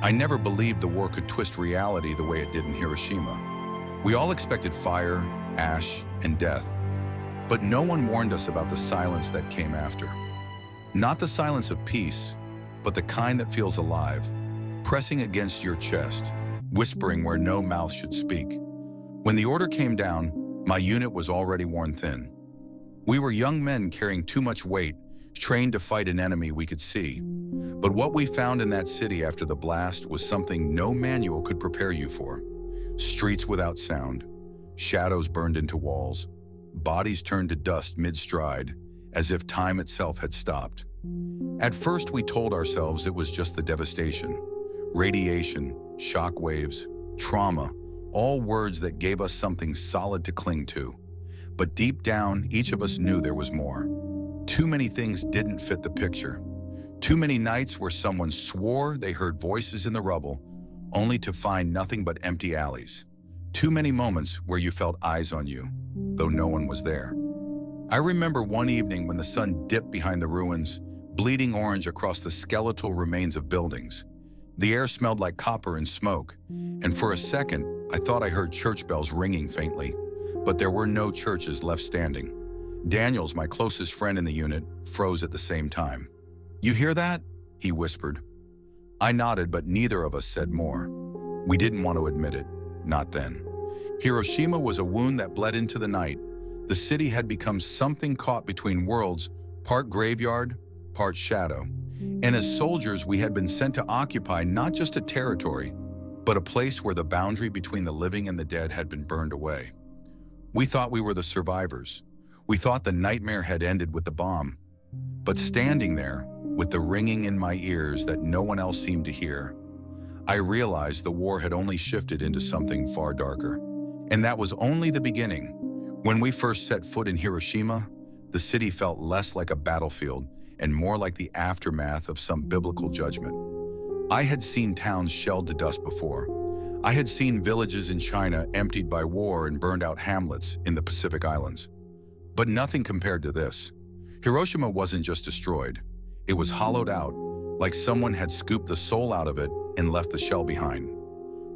I never believed the war could twist reality the way it did in Hiroshima. We all expected fire, ash, and death, but no one warned us about the silence that came after. Not the silence of peace, but the kind that feels alive, pressing against your chest, whispering where no mouth should speak. When the order came down, my unit was already worn thin. We were young men carrying too much weight, trained to fight an enemy we could see. But what we found in that city after the blast was something no manual could prepare you for. Streets without sound, shadows burned into walls, bodies turned to dust mid-stride, as if time itself had stopped. At first we told ourselves it was just the devastation. Radiation, shock waves, trauma, all words that gave us something solid to cling to. But deep down, each of us knew there was more. Too many things didn't fit the picture. Too many nights where someone swore they heard voices in the rubble, only to find nothing but empty alleys. Too many moments where you felt eyes on you, though no one was there. I remember one evening when the sun dipped behind the ruins, bleeding orange across the skeletal remains of buildings. The air smelled like copper and smoke, and for a second, I thought I heard church bells ringing faintly, but there were no churches left standing. Daniels, my closest friend in the unit, froze at the same time. "You hear that?" he whispered. I nodded, but neither of us said more. We didn't want to admit it, not then. Hiroshima was a wound that bled into the night. The city had become something caught between worlds, part graveyard, part shadow. And as soldiers, we had been sent to occupy not just a territory, but a place where the boundary between the living and the dead had been burned away. We thought we were the survivors. We thought the nightmare had ended with the bomb. But standing there, with the ringing in my ears that no one else seemed to hear, I realized the war had only shifted into something far darker. And that was only the beginning. When we first set foot in Hiroshima, the city felt less like a battlefield and more like the aftermath of some biblical judgment. I had seen towns shelled to dust before. I had seen villages in China emptied by war and burned out hamlets in the Pacific Islands. But nothing compared to this. Hiroshima wasn't just destroyed. It was hollowed out, like someone had scooped the soul out of it and left the shell behind.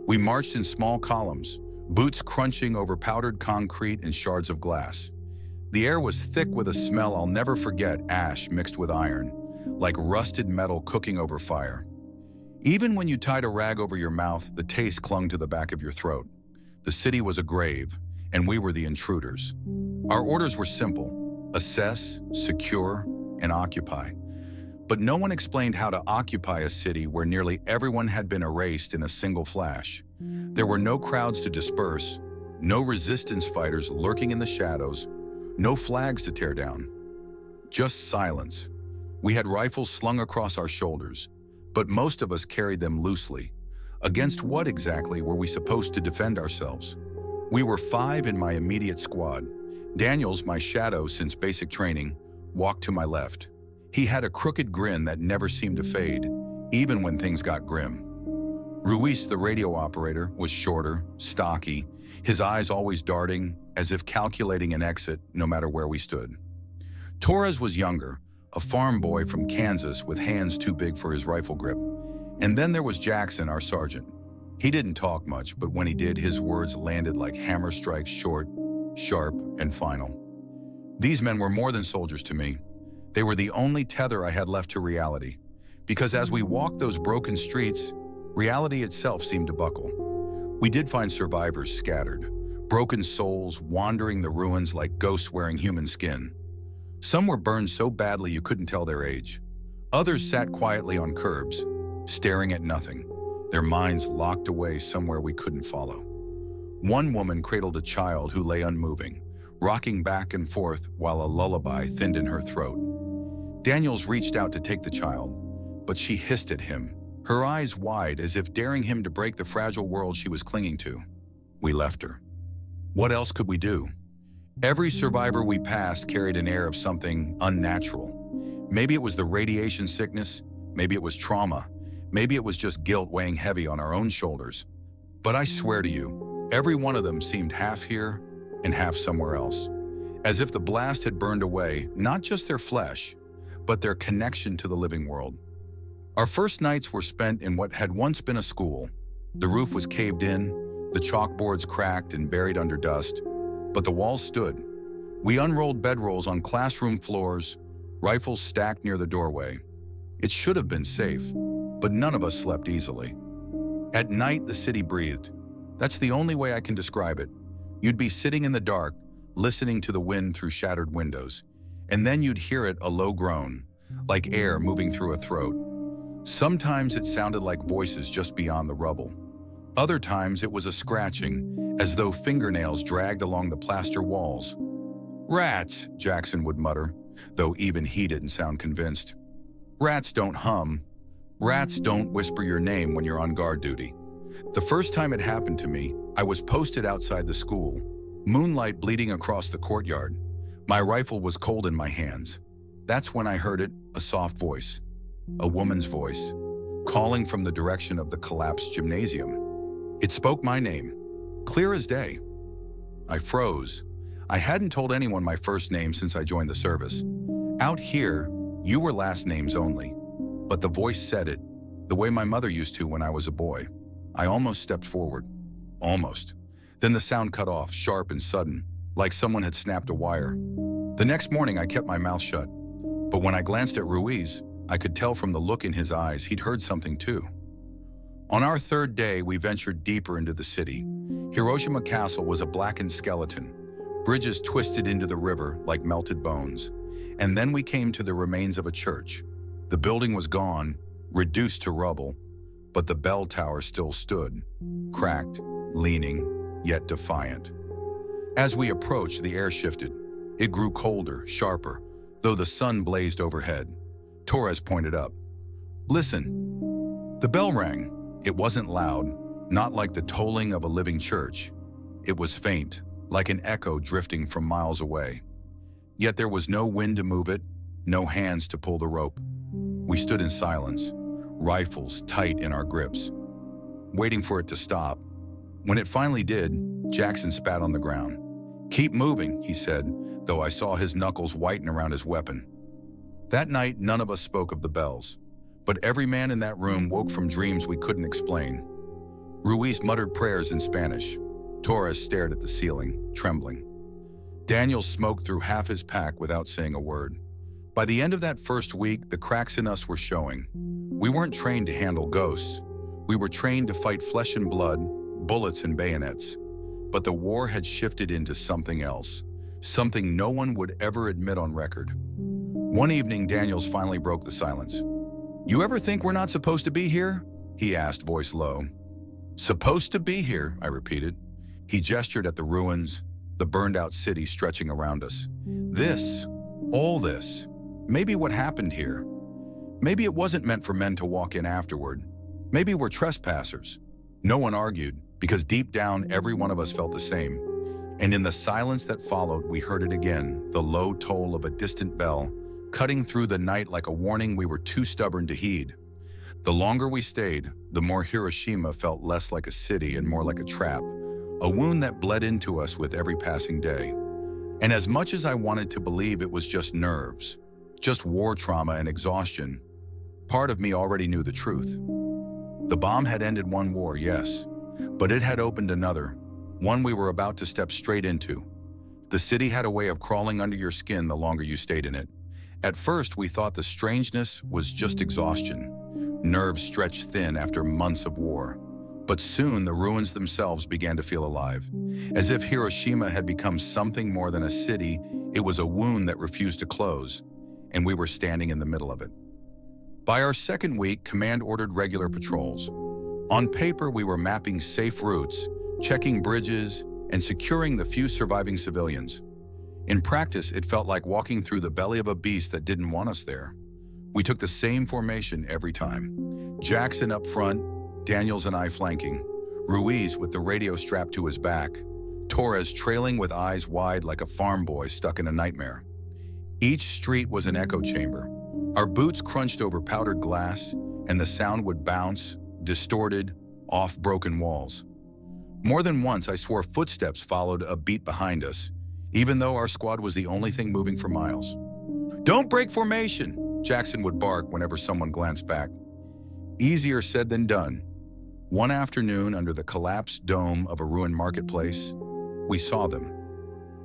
We marched in small columns, boots crunching over powdered concrete and shards of glass. The air was thick with a smell I'll never forget, ash mixed with iron, like rusted metal cooking over fire. Even when you tied a rag over your mouth, the taste clung to the back of your throat. The city was a grave, and we were the intruders. Our orders were simple: assess, secure, and occupy. But no one explained how to occupy a city where nearly everyone had been erased in a single flash. There were no crowds to disperse, no resistance fighters lurking in the shadows, no flags to tear down. Just silence. We had rifles slung across our shoulders, but most of us carried them loosely. Against what exactly were we supposed to defend ourselves? We were 5 in my immediate squad. Daniels, my shadow since basic training, walked to my left. He had a crooked grin that never seemed to fade, even when things got grim. Ruiz, the radio operator, was shorter, stocky, his eyes always darting, as if calculating an exit no matter where we stood. Torres was younger, a farm boy from Kansas with hands too big for his rifle grip. And then there was Jackson, our sergeant. He didn't talk much, but when he did, his words landed like hammer strikes, short, sharp, and final. These men were more than soldiers to me. They were the only tether I had left to reality. Because as we walked those broken streets, reality itself seemed to buckle. We did find survivors scattered, broken souls wandering the ruins like ghosts wearing human skin. Some were burned so badly you couldn't tell their age. Others sat quietly on curbs, staring at nothing, their minds locked away somewhere we couldn't follow. One woman cradled a child who lay unmoving, rocking back and forth while a lullaby thinned in her throat. Daniels reached out to take the child, but she hissed at him, her eyes wide as if daring him to break the fragile world she was clinging to. We left her. What else could we do? Every survivor we passed carried an air of something unnatural. Maybe it was the radiation sickness, maybe it was trauma, maybe it was just guilt weighing heavy on our own shoulders. But I swear to you, every one of them seemed half here and half somewhere else, as if the blast had burned away not just their flesh, but their connection to the living world. Our first nights were spent in what had once been a school. The roof was caved in, the chalkboards cracked and buried under dust, but the walls stood. We unrolled bedrolls on classroom floors, rifles stacked near the doorway. It should have been safe, but none of us slept easily. At night, the city breathed. That's the only way I can describe it. You'd be sitting in the dark, listening to the wind through shattered windows, and then you'd hear it, a low groan, like air moving through a throat. Sometimes it sounded like voices just beyond the rubble. Other times it was a scratching, as though fingernails dragged along the plaster walls. "Rats," Jackson would mutter, though even he didn't sound convinced. "Rats don't hum. Rats don't whisper your name when you're on guard duty." The first time it happened to me, I was posted outside the school, moonlight bleeding across the courtyard. My rifle was cold in my hands. That's when I heard it, a soft voice, a woman's voice, calling from the direction of the collapsed gymnasium. It spoke my name, clear as day. I froze. I hadn't told anyone my first name since I joined the service. Out here, you were last names only. But the voice said it, the way my mother used to when I was a boy. I almost stepped forward. Almost. Then the sound cut off, sharp and sudden, like someone had snapped a wire. The next morning, I kept my mouth shut. But when I glanced at Ruiz, I could tell from the look in his eyes he'd heard something too. On our third day, we ventured deeper into the city. Hiroshima Castle was a blackened skeleton, bridges twisted into the river like melted bones. And then we came to the remains of a church. The building was gone, reduced to rubble, but the bell tower still stood, cracked, leaning, yet defiant. As we approached, the air shifted. It grew colder, sharper, though the sun blazed overhead. Torres pointed up. "Listen." The bell rang. It wasn't loud, not like the tolling of a living church. It was faint, like an echo drifting from miles away. Yet there was no wind to move it, no hands to pull the rope. We stood in silence, rifles tight in our grips, waiting for it to stop. When it finally did, Jackson spat on the ground. "Keep moving," he said, though I saw his knuckles whiten around his weapon. That night, none of us spoke of the bells, but every man in that room woke from dreams we couldn't explain. Ruiz muttered prayers in Spanish. Torres stared at the ceiling, trembling. Daniel smoked through half his pack without saying a word. By the end of that first week, the cracks in us were showing. We weren't trained to handle ghosts. We were trained to fight flesh and blood, bullets and bayonets. But the war had shifted into something else, something no one would ever admit on record. One evening, Daniels finally broke the silence. "You ever think we're not supposed to be here?" he asked, voice low. "Supposed to be here," I repeated. He gestured at the ruins, the burned-out city stretching around us. This, all this, maybe what happened here. Maybe it wasn't meant for men to walk in afterward. Maybe we're trespassers. No one argued, because deep down, every one of us felt the same. And in the silence that followed, we heard it again, the low toll of a distant bell, cutting through the night like a warning we were too stubborn to heed. The longer we stayed, the more Hiroshima felt less like a city and more like a trap, a wound that bled into us with every passing day. And as much as I wanted to believe it was just nerves, just war trauma and exhaustion, part of me already knew the truth. The bomb had ended one war, yes, but it had opened another, one we were about to step straight into. The city had a way of crawling under your skin the longer you stayed in it. At first, we thought the strangeness was just exhaustion, nerves stretched thin after months of war. But soon, the ruins themselves began to feel alive. As if Hiroshima had become something more than a city, it was a wound that refused to close, and we were standing in the middle of it. By our second week, command ordered regular patrols. On paper, we were mapping safe routes, checking bridges, and securing the few surviving civilians. In practice, it felt like walking through the belly of a beast that didn't want us there. We took the same formation every time. Jackson up front, Daniels and I flanking, Ruiz with the radio strapped to his back, Torres trailing with eyes wide like a farm boy stuck in a nightmare. Each street was an echo chamber. Our boots crunched over powdered glass, and the sound would bounce, distorted, off broken walls. More than once, I swore footsteps followed a beat behind us, even though our squad was the only thing moving for miles. "Don't break formation," Jackson would bark whenever someone glanced back. Easier said than done. One afternoon, under the collapsed dome of a ruined marketplace, we saw them.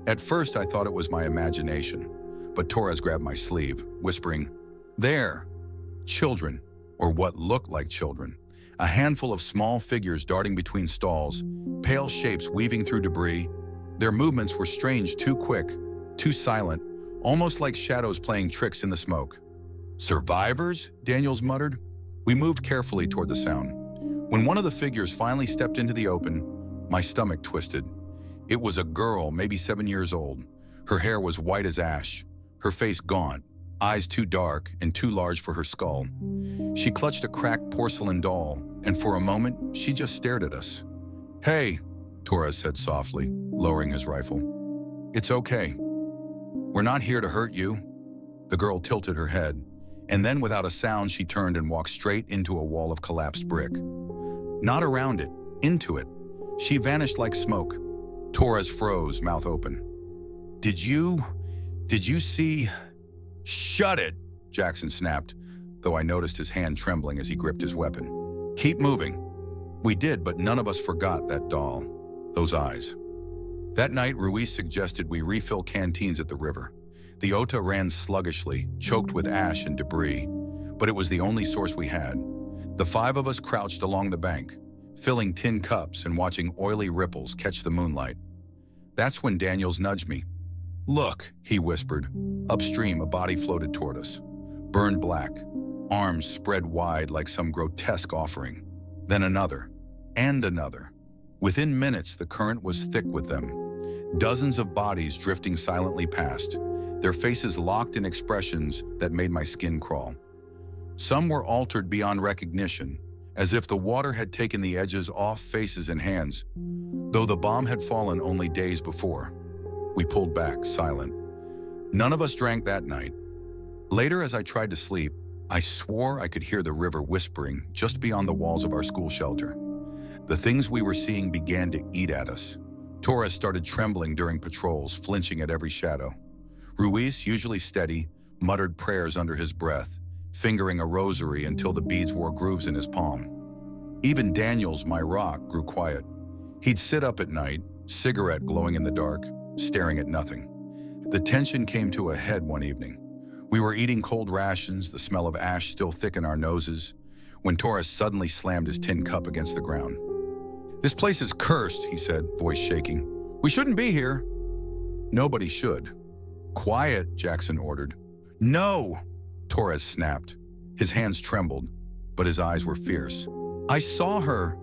At first, I thought it was my imagination, but Torres grabbed my sleeve, whispering, "There! Children, or what looked like children. A handful of small figures darting between stalls, pale shapes weaving through debris. Their movements were strange, too quick, too silent, almost like shadows playing tricks in the smoke." "Survivors?" Daniels muttered. We moved carefully toward the sound. When one of the figures finally stepped into the open, my stomach twisted. It was a girl, maybe 7 years old. Her hair was white as ash, her face gaunt, eyes too dark and too large for her skull. She clutched a cracked porcelain doll, and for a moment, she just stared at us. "Hey," Torres said softly, lowering his rifle. "It's okay. We're not here to hurt you." The girl tilted her head, and then without a sound, she turned and walked straight into a wall of collapsed brick. Not around it, into it. She vanished like smoke. Torres froze, mouth open. Did you see?" "Shut it," Jackson snapped, though I noticed his hand trembling as he gripped his weapon. "Keep moving." We did, but none of us forgot that doll, those eyes. That night, Ruiz suggested we refill canteens at the river. The Ota ran sluggishly, choked with ash and debris, but it was the only source we had. The 5 of us crouched along the bank, filling tin cups and watching oily ripples catch the moonlight. That's when Daniels nudged me. "Look," he whispered. Upstream, a body floated toward us, burned black, arms spread wide like some grotesque offering. Then another, and another. Within minutes, the current was thick with them. Dozens of bodies drifting silently past, their faces locked in expressions that made my skin crawl. Some were altered beyond recognition, as if the water had taken the edges off faces and hands, though the bomb had fallen only days before. We pulled back, silent. None of us drank that night. Later, as I tried to sleep, I swore I could hear the river whispering just beyond the walls of our school shelter. The things we were seeing began to eat at us. Torres started trembling during patrols, flinching at every shadow. Ruiz, usually steady, muttered prayers under his breath, fingering a rosary until the beads wore grooves in his palm. Even Daniels, my rock, grew quiet. He'd sit up at night, cigarette glowing in the dark, staring at nothing. The tension came to a head one evening. We were eating cold rations, the smell of ash still thick in our noses, when Torres suddenly slammed his tin cup against the ground. "This place is cursed," he said, voice shaking. "We shouldn't be here." "Nobody should." "Quiet," Jackson ordered. "No!" Torres snapped. His hands trembled, but his eyes were fierce. "I saw her."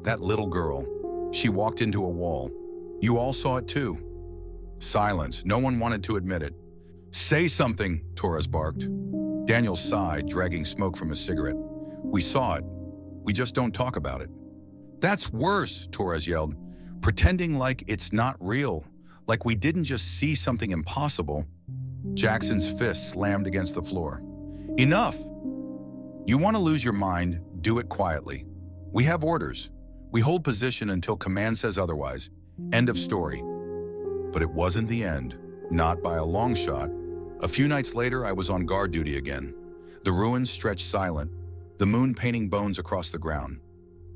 "That little girl. She walked into a wall. You all saw it too." Silence. No one wanted to admit it. "Say something," Torres barked. Daniel sighed, dragging smoke from his cigarette. "We saw it. We just don't talk about it." "That's worse," Torres yelled, "pretending like it's not real, like we didn't just see something impossible." Jackson's fist slammed against the floor. "Enough! You want to lose your mind, do it quietly. We have orders. We hold position until command says otherwise. End of story." But it wasn't the end, not by a long shot. A few nights later, I was on guard duty again. The ruins stretched silent, the moon painting bones across the ground.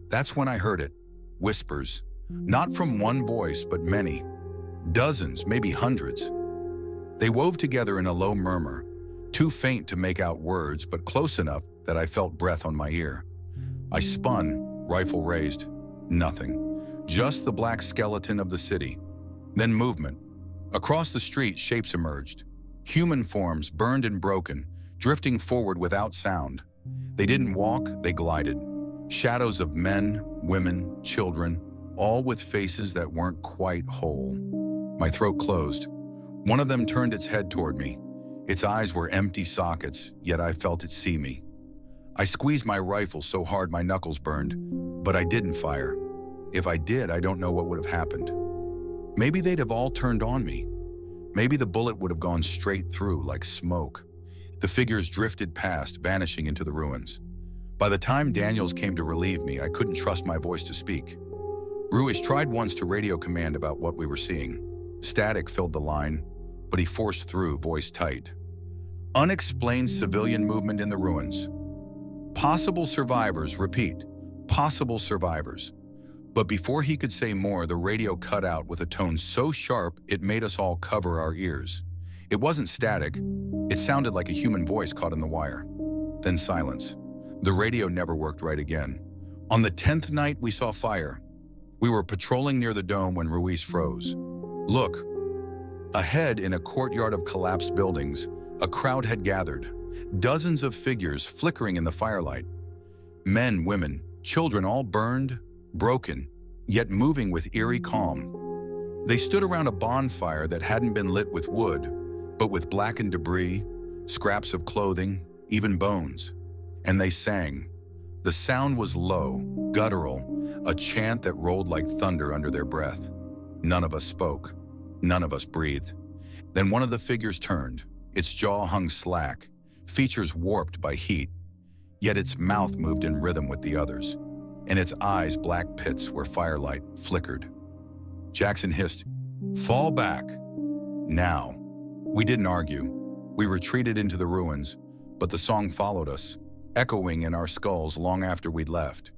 That's when I heard it, whispers, not from one voice, but many. Dozens, maybe hundreds. They wove together in a low murmur, too faint to make out words, but close enough that I felt breath on my ear. I spun, rifle raised. Nothing. Just the black skeleton of the city. Then movement. Across the street, shapes emerged. Human forms, burned and broken, drifting forward without sound. They didn't walk, they glided. Shadows of men, women, children, all with faces that weren't quite whole. My throat closed. One of them turned its head toward me. Its eyes were empty sockets, yet I felt it see me. I squeezed my rifle so hard my knuckles burned, but I didn't fire. If I did, I don't know what would have happened. Maybe they'd have all turned on me. Maybe the bullet would have gone straight through like smoke. The figures drifted past, vanishing into the ruins. By the time Daniels came to relieve me, I couldn't trust my voice to speak. Ruiz tried once to radio command about what we were seeing. Static filled the line, but he forced through, voice tight. "Unexplained civilian movement in the ruins. Possible survivors, repeat, possible survivors. But before he could say more, the radio cut out with a tone so sharp it made us all cover our ears. It wasn't static. It sounded like a human voice caught in the wire. Then silence. The radio never worked right again. On the 10th night, we saw fire. We were patrolling near the dome when Ruiz froze. Look. Ahead, in a courtyard of collapsed buildings, a crowd had gathered. Dozens of figures flickering in the firelight. Men, women, children, all burned, broken, yet moving with eerie calm. They stood around a bonfire that hadn't been lit with wood, but with blackened debris, scraps of clothing, even bones. And they sang. The sound was low, guttural, a chant that rolled like thunder under their breath. None of us spoke. None of us breathed. Then one of the figures turned. Its jaw hung slack, features warped by heat, yet its mouth moved in rhythm with the others, and its eyes black pits where firelight flickered. Jackson hissed, "Fall back." Now. We didn't argue. We retreated into the ruins, but the song followed us, echoing in our skulls long after we'd left.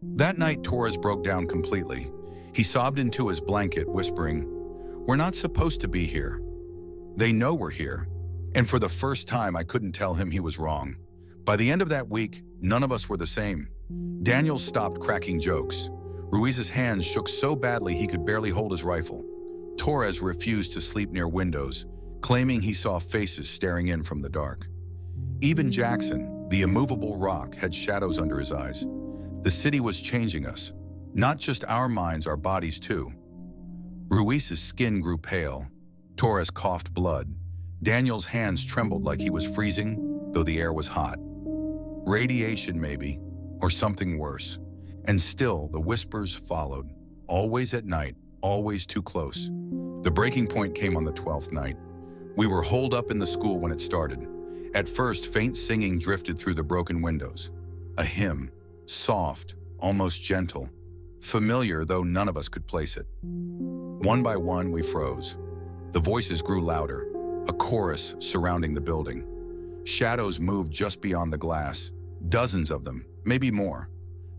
That night, Torres broke down completely. He sobbed into his blanket, whispering, "We're not supposed to be here. They know we're here." And for the first time, I couldn't tell him he was wrong. By the end of that week, none of us were the same. Daniel stopped cracking jokes. Ruiz's hands shook so badly he could barely hold his rifle. Torres refused to sleep near windows, claiming he saw faces staring in from the dark. Even Jackson, the immovable rock, had shadows under his eyes. The city was changing us. Not just our minds, our bodies too. Ruiz's skin grew pale. Torres coughed blood. Daniel's hands trembled like he was freezing, though the air was hot. Radiation, maybe, or something worse. And still, the whispers followed. Always at night, always too close. The breaking point came on the 12th night. We were holed up in the school when it started. At first, faint singing drifted through the broken windows. A hymn, soft, almost gentle. Familiar, though none of us could place it. One by one, we froze. The voices grew louder, a chorus surrounding the building. Shadows moved just beyond the glass, dozens of them, maybe more.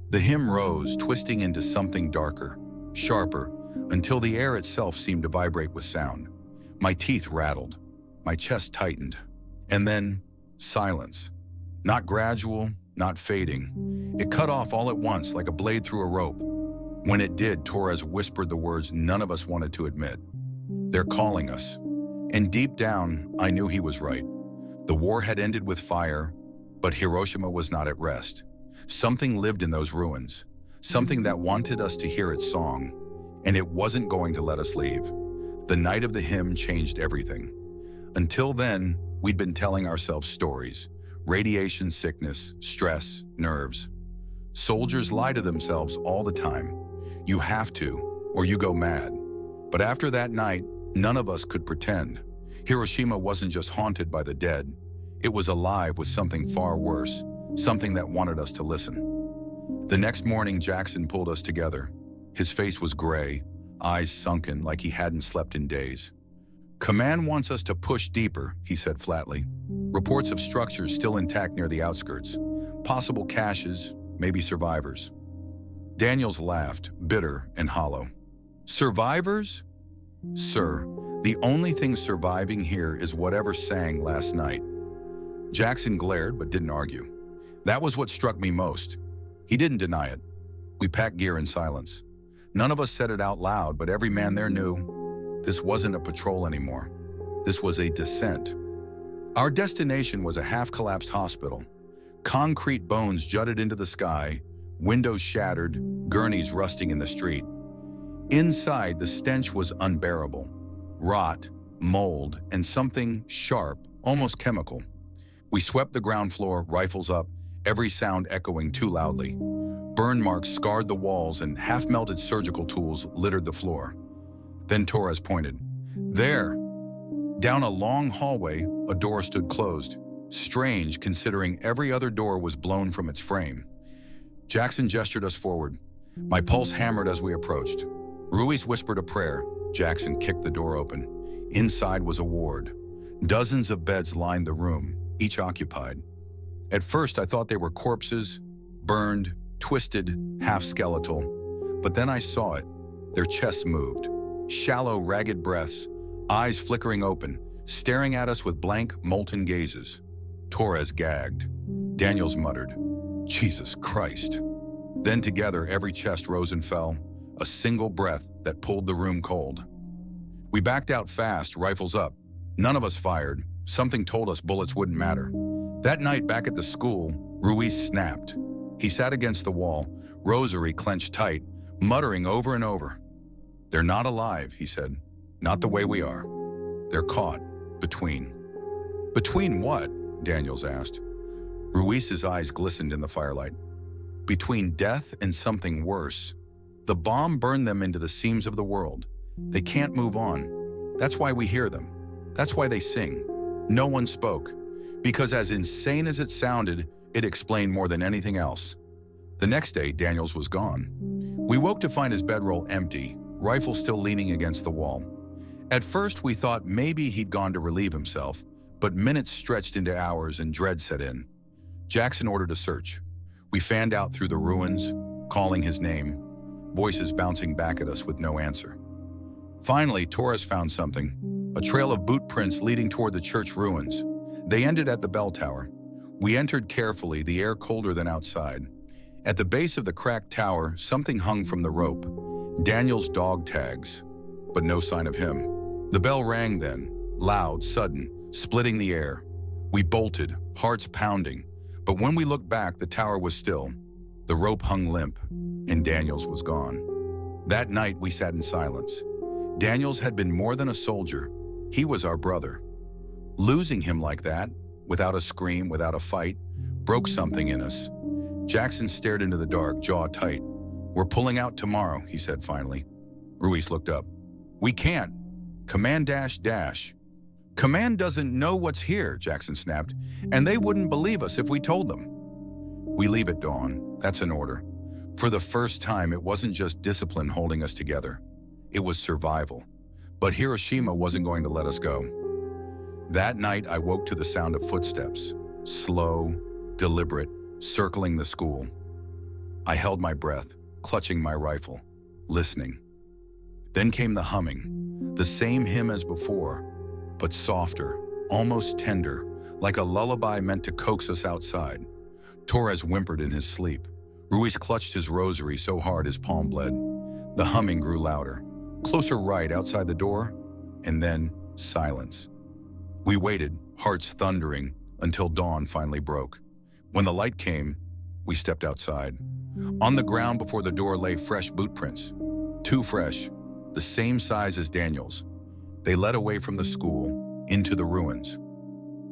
The hymn rose, twisting into something darker, sharper, until the air itself seemed to vibrate with sound. My teeth rattled, my chest tightened, and then silence. Not gradual, not fading. It cut off all at once like a blade through a rope. When it did, Torres whispered the words none of us wanted to admit. "They're calling us." And deep down, I knew he was right. The war had ended with fire, but Hiroshima was not at rest. Something lived in those ruins, something that wanted us to hear its song, and it wasn't going to let us leave. The night of the hymn changed everything. Until then, we'd been telling ourselves stories: radiation sickness, stress, nerves. Soldiers lie to themselves all the time. You have to, or you go mad. But after that night, none of us could pretend. Hiroshima wasn't just haunted by the dead. It was alive with something far worse, something that wanted us to listen. The next morning, Jackson pulled us together. His face was gray, eyes sunken like he hadn't slept in days. "Command wants us to push deeper," he said flatly. "Reports of structures still intact near the outskirts. Possible caches, maybe survivors." Daniels laughed, bitter and hollow. "Survivors? Sir, the only thing surviving here is whatever sang last night." Jackson glared but didn't argue. That was what struck me most. He didn't deny it. We packed gear in silence. None of us said it out loud, but every man there knew this wasn't a patrol anymore. This was a descent. Our destination was a half-collapsed hospital. Concrete bones jutted into the sky, windows shattered, gurneys rusting in the street. Inside, the stench was unbearable. Rot, mold, and something sharp, almost chemical. We swept the ground floor, rifles up, every sound echoing too loudly. Burn marks scarred the walls and half-melted surgical tools littered the floor. Then Torres pointed. "There!" Down a long hallway, a door stood closed. Strange, considering every other door was blown from its frame. Jackson gestured us forward. My pulse hammered as we approached. Ruiz whispered a prayer. Jackson kicked the door open. Inside was a ward. Dozens of beds lined the room, each occupied. At first, I thought they were corpses, burned, twisted, half-skeletal. But then I saw it. Their chests moved. Shallow, ragged breaths, eyes flickering open, staring at us with blank, molten gazes. Torres gagged. Daniels muttered, "Jesus Christ." Then together, every chest rose and fell, a single breath that pulled the room cold. We backed out fast, rifles up. None of us fired. Something told us bullets wouldn't matter. That night back at the school, Ruiz snapped. He sat against the wall, rosary clenched tight, muttering over and over. "They're not alive," he said. "Not the way we are. They're caught between." "Between what?" Daniels asked. Ruiz's eyes glistened in the firelight. "Between death and something worse. The bomb burned them into the seams of the world. They can't move on. That's why we hear them. That's why they sing." No one spoke, because as insane as it sounded, it explained more than anything else. The next day, Daniels was gone. We woke to find his bedroll empty, rifle still leaning against the wall. At first, we thought maybe he'd gone to relieve himself, but minutes stretched into hours and dread set in. Jackson ordered a search. We fanned out through the ruins, calling his name, voices bouncing back at us with no answer. Finally, Torres found something, a trail of boot prints leading toward the church ruins. They ended at the bell tower. We entered carefully, the air colder than outside. At the base of the cracked tower, something hung from the rope. Daniel's dog tags, but no sign of him. The bell rang then, loud, sudden, splitting the air. We bolted, hearts pounding, but when we looked back, the tower was still. The rope hung limp, and Daniels was gone. That night, we sat in silence. Daniels had been more than a soldier. He was our brother. Losing him like that, without a scream, without a fight, broke something in us. Jackson stared into the dark, jaw tight. "We're pulling out tomorrow," he said finally. Ruiz looked up. "We can't. Command dash. Command doesn't know what's here," Jackson snapped, "and they wouldn't believe us if we told them." "We leave at dawn. That's an order." For the first time, it wasn't just discipline holding us together. It was survival. But Hiroshima wasn't going to let us go. That night, I woke to the sound of footsteps, slow, deliberate, circling the school. I held my breath, clutching my rifle, listening. Then came the humming, the same hymn as before, but softer, almost tender, like a lullaby meant to coax us outside. Torres whimpered in his sleep. Ruiz clutched his rosary so hard his palm bled. The humming grew louder, closer right outside the door, and then silence. We waited, hearts thundering, until dawn finally broke. When the light came, we stepped outside. On the ground before the door lay fresh boot prints. Too fresh, the same size as Daniel's. They led away from the school, into the ruins.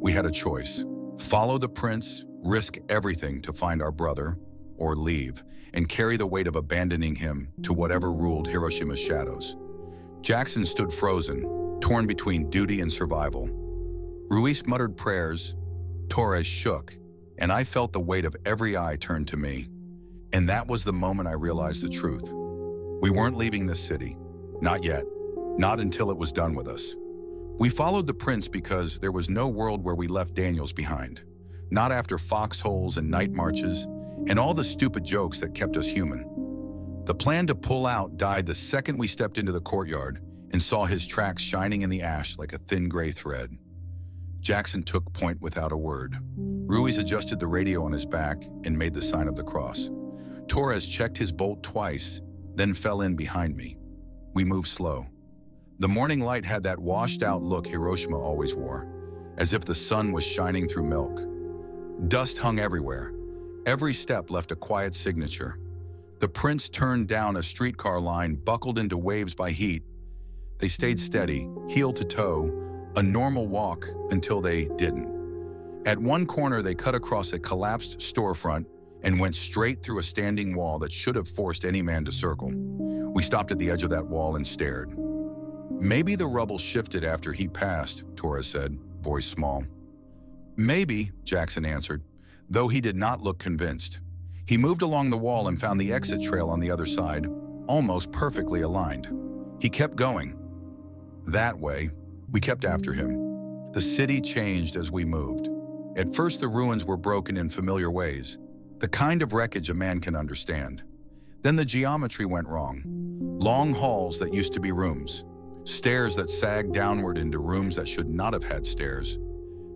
We had a choice. Follow the prints, risk everything to find our brother, or leave, and carry the weight of abandoning him to whatever ruled Hiroshima's shadows. Jackson stood frozen, torn between duty and survival. Ruiz muttered prayers, Torres shook, and I felt the weight of every eye turned to me. And that was the moment I realized the truth. We weren't leaving this city. Not yet. Not until it was done with us. We followed the prince because there was no world where we left Daniels behind. Not after foxholes and night marches and all the stupid jokes that kept us human. The plan to pull out died the second we stepped into the courtyard and saw his tracks shining in the ash like a thin gray thread. Jackson took point without a word. Ruiz adjusted the radio on his back and made the sign of the cross. Torres checked his bolt twice, then fell in behind me. We moved slow. The morning light had that washed-out look Hiroshima always wore, as if the sun was shining through milk. Dust hung everywhere. Every step left a quiet signature. The prince turned down a streetcar line buckled into waves by heat. They stayed steady, heel to toe, a normal walk until they didn't. At one corner, they cut across a collapsed storefront and went straight through a standing wall that should have forced any man to circle. We stopped at the edge of that wall and stared. Maybe the rubble shifted after he passed, Torres said, voice small. Maybe, Jackson answered, though he did not look convinced. He moved along the wall and found the exit trail on the other side, almost perfectly aligned. He kept going. That way, we kept after him. The city changed as we moved. At first, the ruins were broken in familiar ways, the kind of wreckage a man can understand. Then the geometry went wrong. Long halls that used to be rooms, stairs that sagged downward into rooms that should not have had stairs,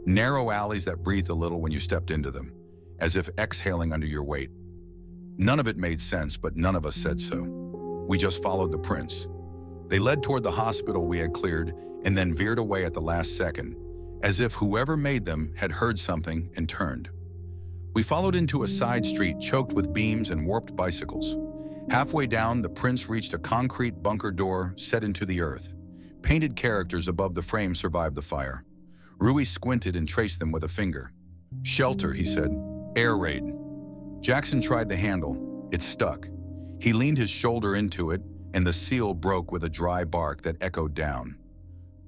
narrow alleys that breathed a little when you stepped into them, as if exhaling under your weight. None of it made sense, but none of us said so. We just followed the prints. They led toward the hospital we had cleared and then veered away at the last second, as if whoever made them had heard something and turned. We followed into a side street choked with beams and warped bicycles. Halfway down, the prints reached a concrete bunker door set into the earth. Painted characters above the frame survived the fire. Rui squinted and traced them with a finger. "Shelter," he said. "Air raid." Jackson tried the handle. It stuck. He leaned his shoulder into it, and the seal broke with a dry bark that echoed down.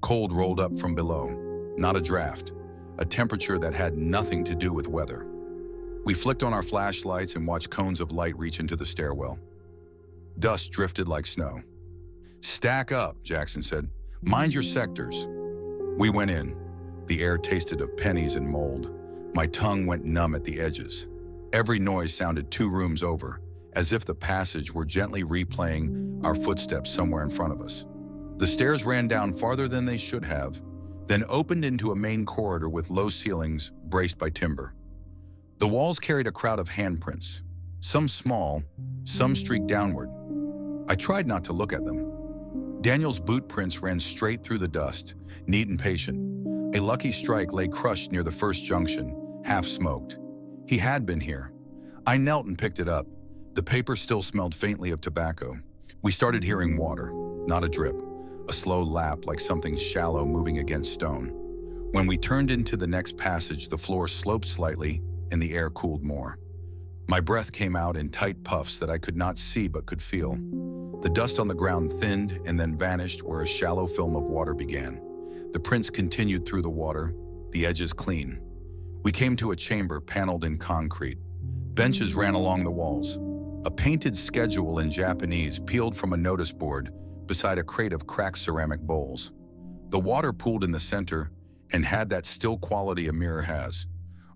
Cold rolled up from below. Not a draft. A temperature that had nothing to do with weather. We flicked on our flashlights and watched cones of light reach into the stairwell. Dust drifted like snow. "Stack up," Jackson said. "Mind your sectors." We went in. The air tasted of pennies and mold. My tongue went numb at the edges. Every noise sounded 2 rooms over, as if the passage were gently replaying our footsteps somewhere in front of us. The stairs ran down farther than they should have, then opened into a main corridor with low ceilings braced by timber. The walls carried a crowd of handprints, some small, some streaked downward. I tried not to look at them. Daniel's boot prints ran straight through the dust, neat and patient. A lucky strike lay crushed near the first junction, half smoked. He had been here. I knelt and picked it up. The paper still smelled faintly of tobacco. We started hearing water, not a drip, a slow lap like something shallow moving against stone. When we turned into the next passage, the floor sloped slightly and the air cooled more. My breath came out in tight puffs that I could not see but could feel. The dust on the ground thinned and then vanished where a shallow film of water began. The prints continued through the water, the edges clean. We came to a chamber paneled in concrete. Benches ran along the walls. A painted schedule in Japanese peeled from a notice board beside a crate of cracked ceramic bowls. The water pooled in the center and had that still quality a mirror has.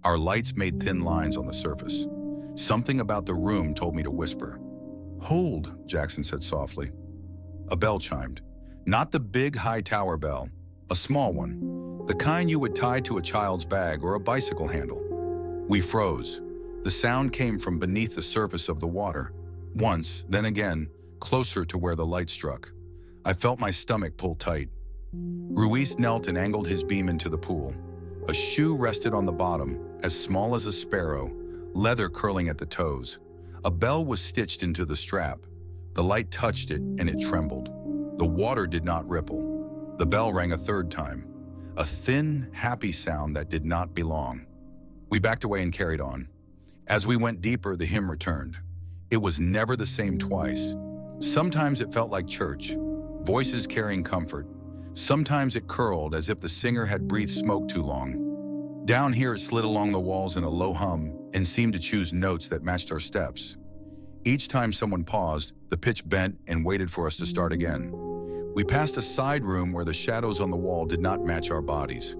Our lights made thin lines on the surface. Something about the room told me to whisper. "Hold," Jackson said softly. A bell chimed. Not the big high tower bell, a small one, the kind you would tie to a child's bag or a bicycle handle. We froze. The sound came from beneath the surface of the water, once, then again, closer to where the light struck. I felt my stomach pull tight. Ruiz knelt and angled his beam into the pool. A shoe rested on the bottom, as small as a sparrow, leather curling at the toes. A bell was stitched into the strap. The light touched it and it trembled. The water did not ripple. The bell rang a third time. A thin, happy sound that did not belong. We backed away and carried on. As we went deeper, the hymn returned. It was never the same twice. Sometimes it felt like church, voices carrying comfort. Sometimes it curled as if the singer had breathed smoke too long. Down here, it slid along the walls in a low hum and seemed to choose notes that matched our steps. Each time someone paused, the pitch bent and waited for us to start again. We passed a side room where the shadows on the wall did not match our bodies.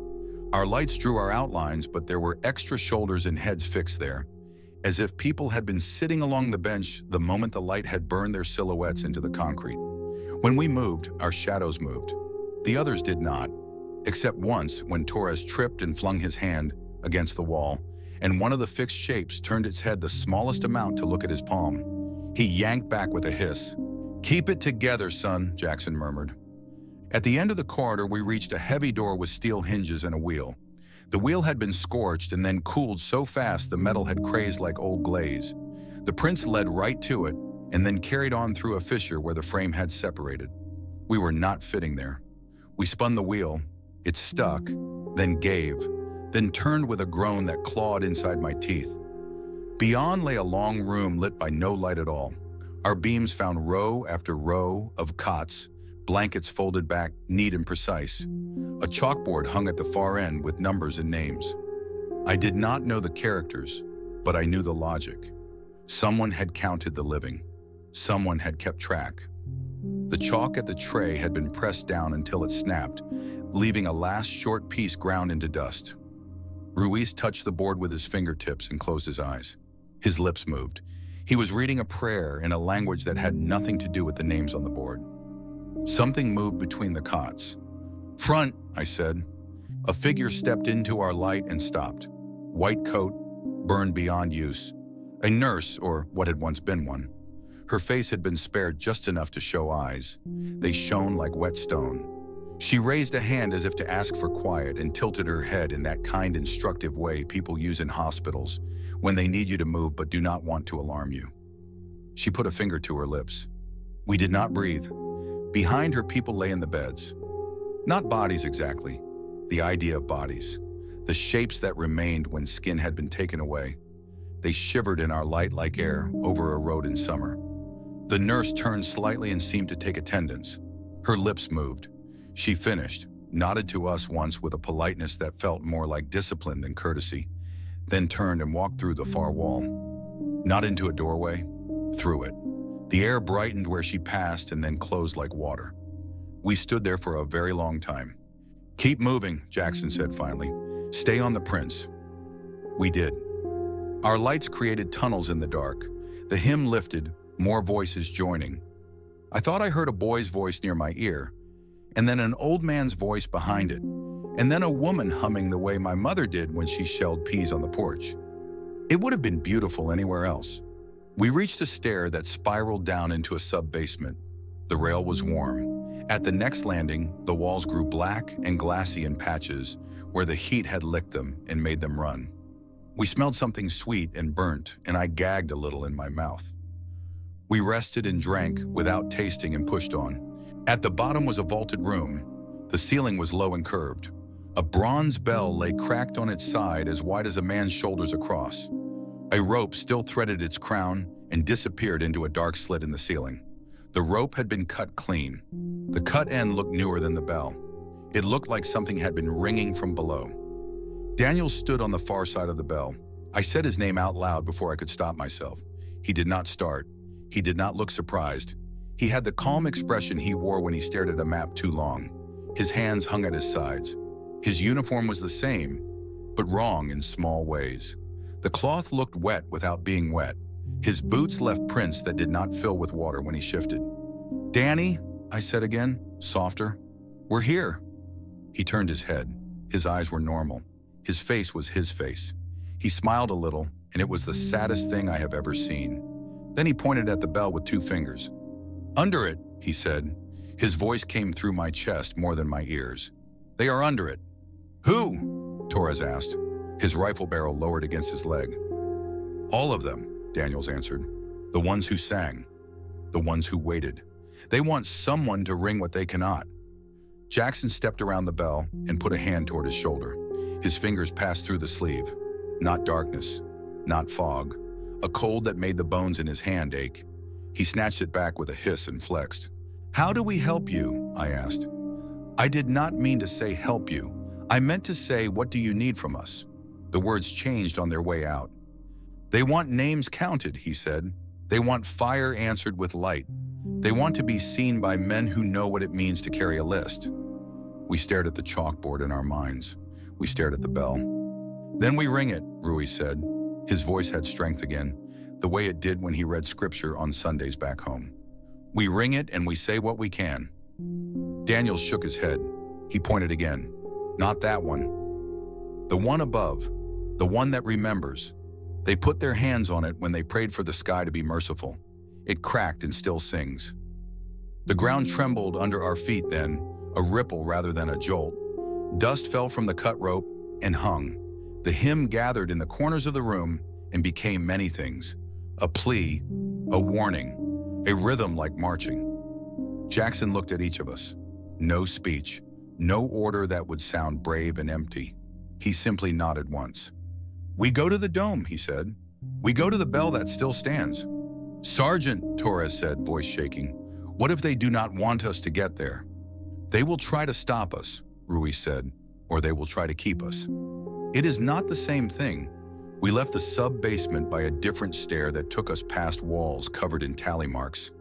Our lights drew our outlines, but there were extra shoulders and heads fixed there, as if people had been sitting along the bench the moment the light had burned their silhouettes into the concrete. When we moved, our shadows moved. The others did not, except once when Torres tripped and flung his hand against the wall, and one of the fixed shapes turned its head the smallest amount to look at his palm. He yanked back with a hiss. "Keep it together, son," Jackson murmured. At the end of the corridor, we reached a heavy door with steel hinges and a wheel. The wheel had been scorched and then cooled so fast the metal had crazed like old glaze. The prints led right to it and then carried on through a fissure where the frame had separated. We were not fitting there. We spun the wheel. It stuck, then gave, then turned with a groan that clawed inside my teeth. Beyond lay a long room lit by no light at all. Our beams found row after row of cots, blankets folded back, neat and precise. A chalkboard hung at the far end with numbers and names. I did not know the characters, but I knew the logic. Someone had counted the living. Someone had kept track. The chalk at the tray had been pressed down until it snapped, leaving a last short piece ground into dust. Ruiz touched the board with his fingertips and closed his eyes. His lips moved. He was reading a prayer in a language that had nothing to do with the names on the board. Something moved between the cots. "Front," I said. A figure stepped into our light and stopped. White coat, burned beyond use. A nurse, or what had once been one. Her face had been spared just enough to show eyes. They shone like wet stone. She raised a hand as if to ask for quiet and tilted her head in that kind, instructive way people use in hospitals when they need you to move but do not want to alarm you. She put a finger to her lips. We did not breathe. Behind her, people lay in the beds. Not bodies exactly. The idea of bodies. The shapes that remained when skin had been taken away. They shivered in our light like air over a road in summer. The nurse turned slightly and seemed to take attendance. Her lips moved. She finished, nodded to us once with a politeness that felt more like discipline than courtesy, then turned and walked through the far wall. Not into a doorway, through it. The air brightened where she passed and then closed like water. We stood there for a very long time. "Keep moving," Jackson said finally. "Stay on the prince." We did. Our lights created tunnels in the dark. The hymn lifted, more voices joining. I thought I heard a boy's voice near my ear, and then an old man's voice behind it, and then a woman humming the way my mother did when she shelled peas on the porch. It would have been beautiful anywhere else. We reached a stair that spiraled down into a sub-basement. The rail was warm. At the next landing, the walls grew black and glassy in patches where the heat had licked them and made them run. We smelled something sweet and burnt, and I gagged a little in my mouth. We rested and drank without tasting and pushed on. At the bottom was a vaulted room. The ceiling was low and curved. A bronze bell lay cracked on its side as wide as a man's shoulders across. A rope still threaded its crown and disappeared into a dark slit in the ceiling. The rope had been cut clean. The cut end looked newer than the bell. It looked like something had been ringing from below. Daniel stood on the far side of the bell. I said his name out loud before I could stop myself. He did not start. He did not look surprised. He had the calm expression he wore when he stared at a map too long. His hands hung at his sides. His uniform was the same, but wrong in small ways. The cloth looked wet without being wet. His boots left prints that did not fill with water when he shifted. "Danny," I said again, softer. "We're here." He turned his head. His eyes were normal. His face was his face. He smiled a little, and it was the saddest thing I have ever seen. Then he pointed at the bell with 2 fingers. "Under it," he said. His voice came through my chest more than my ears. "They are under it." "Who?" Torres asked, his rifle barrel lowered against his leg. "All of them," Daniels answered. "The ones who sang. The ones who waited. They want someone to ring what they cannot." Jackson stepped around the bell and put a hand toward his shoulder. His fingers passed through the sleeve. Not darkness, not fog. A cold that made the bones in his hand ache. He snatched it back with a hiss and flexed. "How do we help you?" I asked. I did not mean to say help you. I meant to say, what do you need from us? The words changed on their way out. "They want names counted," he said. "They want fire answered with light. They want to be seen by men who know what it means to carry a list." We stared at the chalkboard in our minds. We stared at the bell. "Then we ring it," Rui said. His voice had strength again, the way it did when he read scripture on Sundays back home. "We ring it and we say what we can." Daniel shook his head. He pointed again. "Not that one. The one above, the one that remembers. They put their hands on it when they prayed for the sky to be merciful. It cracked and still sings." The ground trembled under our feet then, a ripple rather than a jolt. Dust fell from the cut rope and hung. The hymn gathered in the corners of the room and became many things. A plea, a warning, a rhythm like marching. Jackson looked at each of us. No speech, no order that would sound brave and empty. He simply nodded once. "We go to the dome," he said. "We go to the bell that still stands." "Sergeant," Torres said, voice shaking, "what if they do not want us to get there?" "They will try to stop us," Rui said, "or they will try to keep us. It is not the same thing." We left the sub-basement by a different stair that took us past walls covered in tally marks.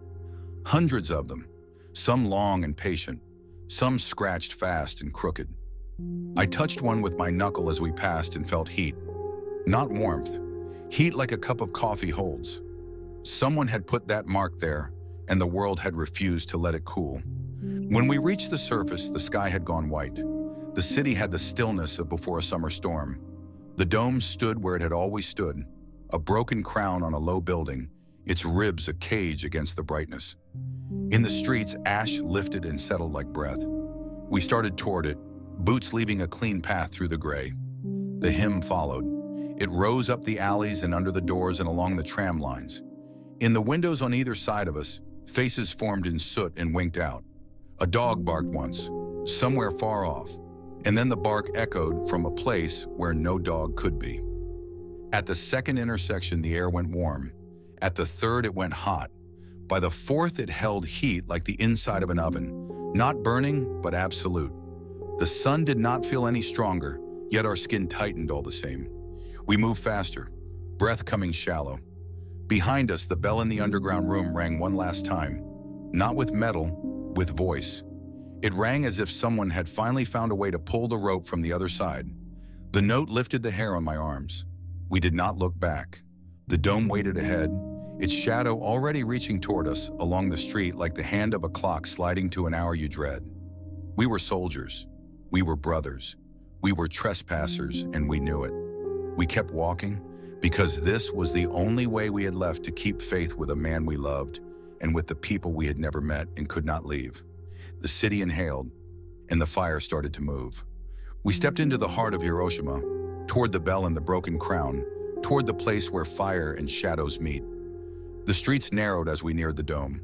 Hundreds of them, some long and patient, some scratched fast and crooked. I touched one with my knuckle as we passed and felt heat. Not warmth. Heat like a cup of coffee holds. Someone had put that mark there, and the world had refused to let it cool. When we reached the surface, the sky had gone white. The city had the stillness of before a summer storm. The dome stood where it had always stood, a broken crown on a low building, its ribs a cage against the brightness. In the streets, ash lifted and settled like breath. We started toward it, boots leaving a clean path through the gray. The hymn followed. It rose up the alleys and under the doors and along the tram lines. In the windows on either side of us, faces formed in soot and winked out. A dog barked once, somewhere far off, and then the bark echoed from a place where no dog could be. At the second intersection, the air went warm. At the third, it went hot. By the fourth, it held heat like the inside of an oven, not burning, but absolute. The sun did not feel any stronger, yet our skin tightened all the same. We moved faster, breath coming shallow. Behind us, the bell in the underground room rang one last time, not with metal, with voice. It rang as if someone had finally found a way to pull the rope from the other side. The note lifted the hair on my arms. We did not look back. The dome waited ahead, its shadow already reaching toward us along the street like the hand of a clock sliding to an hour you dread. We were soldiers. We were brothers. We were trespassers, and we knew it. We kept walking because this was the only way we had left to keep faith with a man we loved and with the people we had never met and could not leave. The city inhaled, and the fire started to move. We stepped into the heart of Hiroshima, toward the bell and the broken crown, toward the place where fire and shadows meet. The streets narrowed as we neared the dome.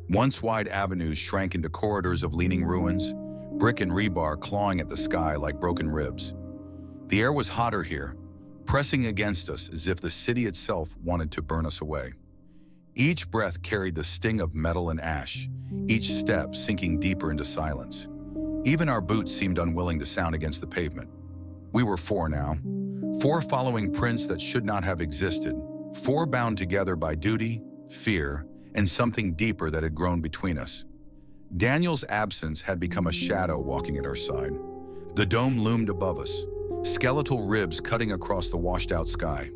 Once wide avenues shrank into corridors of leaning ruins, brick and rebar clawing at the sky like broken ribs. The air was hotter here, pressing against us as if the city itself wanted to burn us away. Each breath carried the sting of metal and ash, each step sinking deeper into silence. Even our boots seemed unwilling to sound against the pavement. We were four now, four following prints that should not have existed, four bound together by duty, fear, and something deeper that had grown between us. Daniel's absence had become a shadow walking at our side. The dome loomed above us, skeletal ribs cutting across the washed-out sky.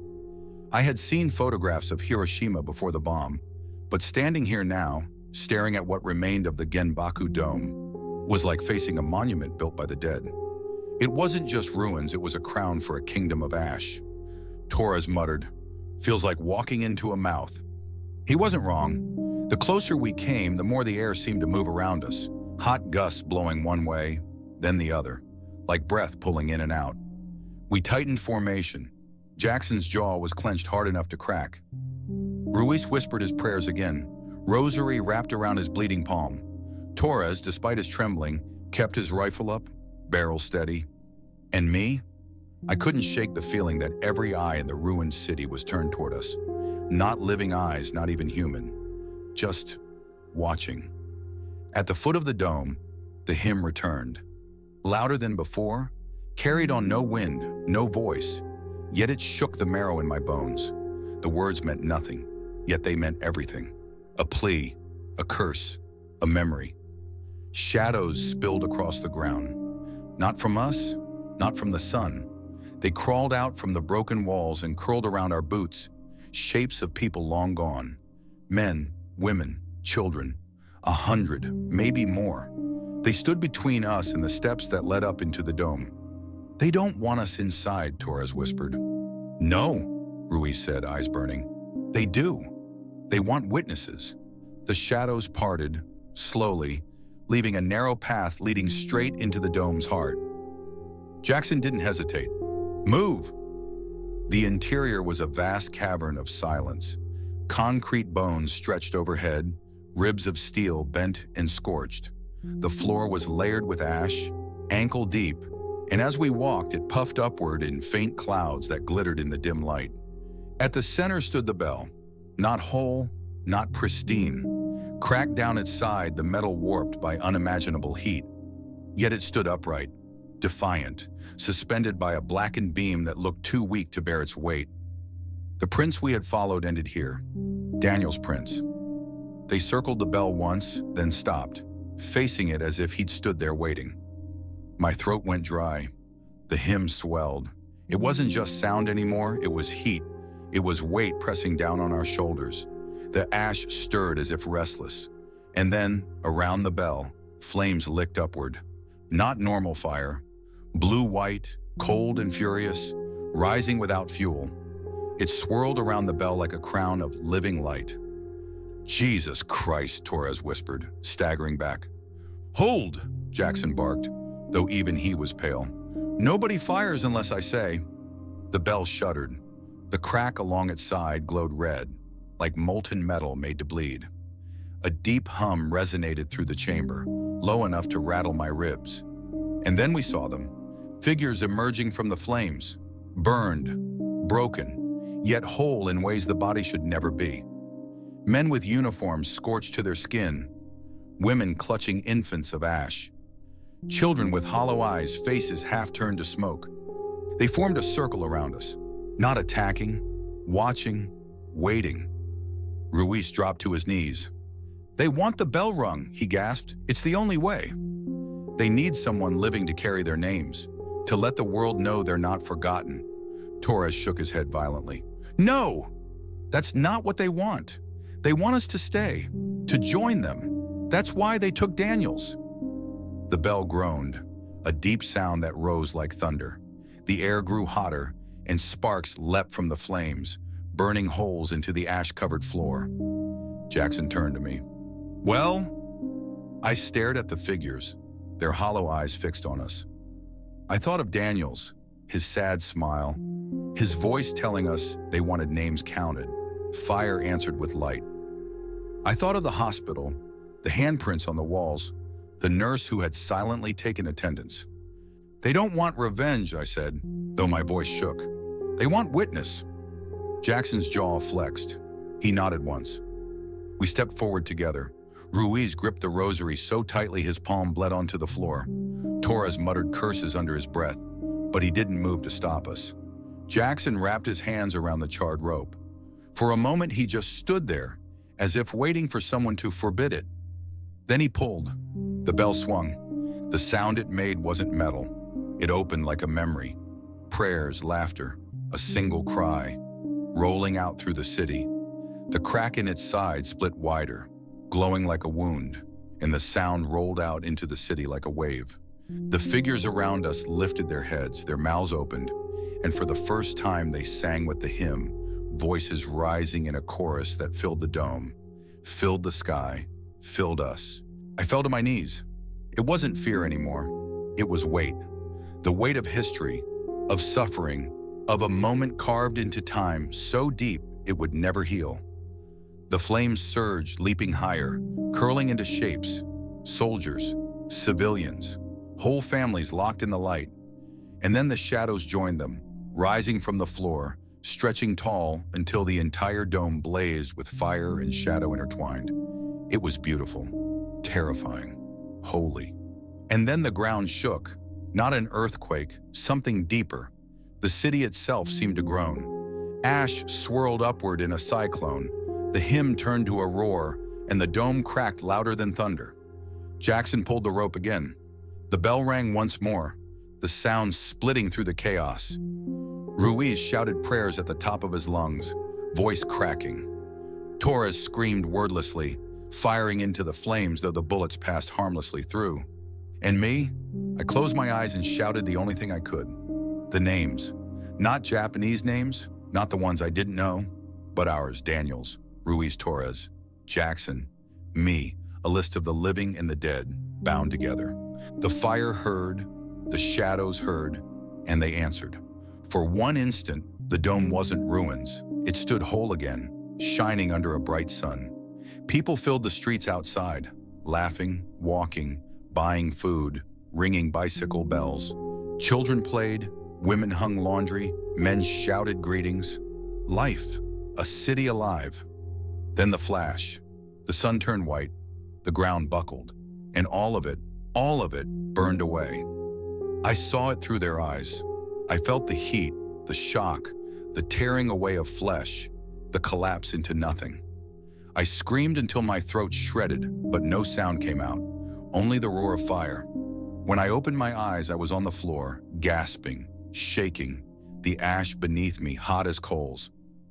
I had seen photographs of Hiroshima before the bomb, but standing here now, staring at what remained of the Genbaku Dome, was like facing a monument built by the dead. It wasn't just ruins, it was a crown for a kingdom of ash. Torres muttered, "Feels like walking into a mouth." He wasn't wrong. The closer we came, the more the air seemed to move around us, hot gusts blowing one way, then the other, like breath pulling in and out. We tightened formation. Jackson's jaw was clenched hard enough to crack. Ruiz whispered his prayers again, rosary wrapped around his bleeding palm. Torres, despite his trembling, kept his rifle up, barrel steady. And me? I couldn't shake the feeling that every eye in the ruined city was turned toward us. Not living eyes, not even human. Just watching. At the foot of the dome, the hymn returned. Louder than before, carried on no wind, no voice, yet it shook the marrow in my bones. The words meant nothing, yet they meant everything. A plea, a curse, a memory. Shadows spilled across the ground. Not from us, not from the sun. They crawled out from the broken walls and curled around our boots, shapes of people long gone. Men, women, children, 100, maybe more. They stood between us and the steps that led up into the dome. "They don't want us inside," Torres whispered. "No," Ruiz said, eyes burning. "They do. They want witnesses." The shadows parted, slowly, leaving a narrow path leading straight into the dome's heart. Jackson didn't hesitate. "Move!" The interior was a vast cavern of silence. Concrete bones stretched overhead, ribs of steel bent and scorched. The floor was layered with ash, ankle deep, and as we walked, it puffed upward in faint clouds that glittered in the dim light. At the center stood the bell, not whole, not pristine. Cracked down its side, the metal warped by unimaginable heat. Yet it stood upright, defiant, suspended by a blackened beam that looked too weak to bear its weight. The prints we had followed ended here, Daniel's prints. They circled the bell once, then stopped, facing it as if he'd stood there waiting. My throat went dry. The hymn swelled. It wasn't just sound anymore, it was heat. It was weight pressing down on our shoulders. The ash stirred as if restless. And then, around the bell, flames licked upward. Not normal fire. Blue-white, cold and furious, rising without fuel. It swirled around the bell like a crown of living light. "Jesus Christ," Torres whispered, staggering back. "Hold," Jackson barked, though even he was pale. "Nobody fires unless I say." The bell shuddered. The crack along its side glowed red, like molten metal made to bleed. A deep hum resonated through the chamber, low enough to rattle my ribs. And then we saw them, figures emerging from the flames, burned, broken, yet whole in ways the body should never be. Men with uniforms scorched to their skin, women clutching infants of ash, children with hollow eyes, faces half turned to smoke. They formed a circle around us, not attacking, watching, waiting. Ruiz dropped to his knees. "They want the bell rung," he gasped. "It's the only way. They need someone living to carry their names, to let the world know they're not forgotten." Torres shook his head violently. "No! That's not what they want. They want us to stay, to join them. That's why they took Daniels." The bell groaned, a deep sound that rose like thunder. The air grew hotter, and sparks leapt from the flames, burning holes into the ash-covered floor. Jackson turned to me. "Well?" I stared at the figures, their hollow eyes fixed on us. I thought of Daniels, his sad smile, his voice telling us they wanted names counted. Fire answered with light. I thought of the hospital, the handprints on the walls, the nurse who had silently taken attendance. "They don't want revenge," I said, though my voice shook. "They want witness." Jackson's jaw flexed. He nodded once. We stepped forward together. Ruiz gripped the rosary so tightly his palm bled onto the floor. Torres muttered curses under his breath, but he didn't move to stop us. Jackson wrapped his hands around the charred rope. For a moment, he just stood there, as if waiting for someone to forbid it. Then he pulled. The bell swung. The sound it made wasn't metal. It opened like a memory. Prayers, laughter, a single cry, rolling out through the city. The crack in its side split wider, glowing like a wound, and the sound rolled out into the city like a wave. The figures around us lifted their heads, their mouths opened, and for the first time they sang with the hymn, voices rising in a chorus that filled the dome, filled the sky, filled us. I fell to my knees. It wasn't fear anymore. It was weight. The weight of history, of suffering, of a moment carved into time so deep it would never heal. The flames surged, leaping higher, curling into shapes. Soldiers, civilians, whole families locked in the light. And then the shadows joined them, rising from the floor, stretching tall until the entire dome blazed with fire and shadow intertwined. It was beautiful, terrifying, holy. And then the ground shook, not an earthquake, something deeper. The city itself seemed to groan. Ash swirled upward in a cyclone. The hymn turned to a roar, and the dome cracked louder than thunder. Jackson pulled the rope again. The bell rang once more, the sound splitting through the chaos. Ruiz shouted prayers at the top of his lungs, voice cracking. Torres screamed wordlessly, firing into the flames though the bullets passed harmlessly through. And me? I closed my eyes and shouted the only thing I could. The names. Not Japanese names, not the ones I didn't know, but ours, Daniels, Ruiz Torres, Jackson, me, a list of the living and the dead, bound together. The fire heard, the shadows heard, and they answered. For one instant, the dome wasn't ruins. It stood whole again, shining under a bright sun. People filled the streets outside, laughing, walking, buying food, ringing bicycle bells. Children played, women hung laundry, men shouted greetings. Life, a city alive. Then the flash. The sun turned white, the ground buckled, and all of it burned away. I saw it through their eyes. I felt the heat, the shock, the tearing away of flesh, the collapse into nothing. I screamed until my throat shredded, but no sound came out, only the roar of fire. When I opened my eyes, I was on the floor, gasping, shaking, the ash beneath me hot as coals.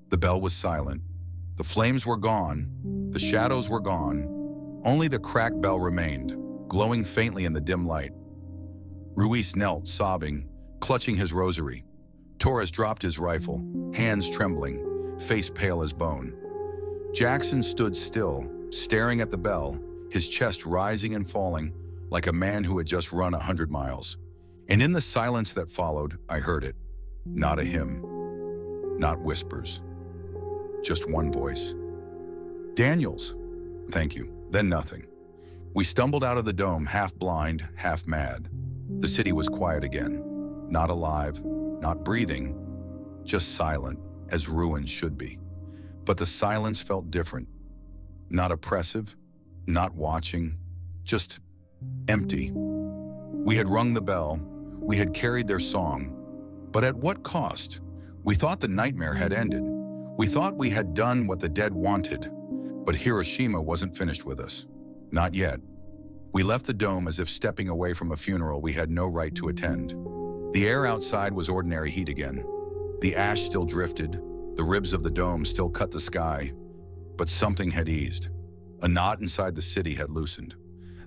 The bell was silent. The flames were gone. The shadows were gone. Only the cracked bell remained, glowing faintly in the dim light. Ruiz knelt, sobbing, clutching his rosary. Torres dropped his rifle, hands trembling, face pale as bone. Jackson stood still, staring at the bell, his chest rising and falling, like a man who had just run 100 miles. And in the silence that followed, I heard it. Not a hymn, not whispers, just one voice. Daniels. Thank you. Then nothing. We stumbled out of the dome, half blind, half mad. The city was quiet again. Not alive, not breathing, just silent, as ruins should be. But the silence felt different. Not oppressive, not watching, just empty. We had rung the bell, we had carried their song, but at what cost? We thought the nightmare had ended. We thought we had done what the dead wanted, but Hiroshima wasn't finished with us. Not yet. We left the dome as if stepping away from a funeral we had no right to attend. The air outside was ordinary heat again. The ash still drifted, the ribs of the dome still cut the sky, but something had eased. A knot inside the city had loosened.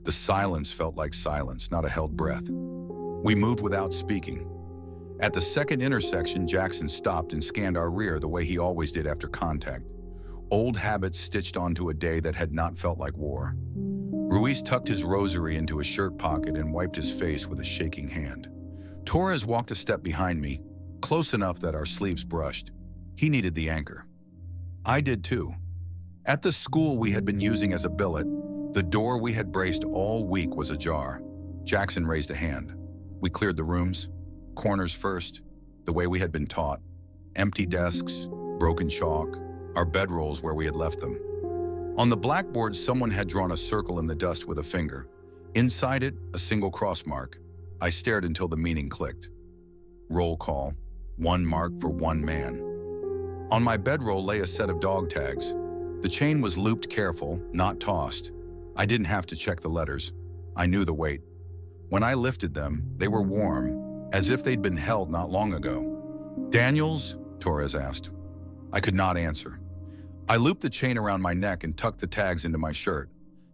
The silence felt like silence, not a held breath. We moved without speaking. At the second intersection, Jackson stopped and scanned our rear the way he always did after contact. Old habits stitched onto a day that had not felt like war. Ruiz tucked his rosary into his shirt pocket and wiped his face with a shaking hand. Torres walked a step behind me, close enough that our sleeves brushed. He needed the anchor. I did too. At the school we had been using as a billet, the door we had braced all week was ajar. Jackson raised a hand. We cleared the rooms, corners first, the way we had been taught. Empty desks, broken chalk, our bedrolls where we had left them. On the blackboard, someone had drawn a circle in the dust with a finger. Inside it, a single cross mark. I stared until the meaning clicked. Roll call, one mark for one man. On my bedroll lay a set of dog tags. The chain was looped careful, not tossed. I didn't have to check the letters. I knew the weight. When I lifted them, they were warm, as if they'd been held not long ago. Daniels? Torres asked. I could not answer. I looped the chain around my neck and tucked the tags into my shirt.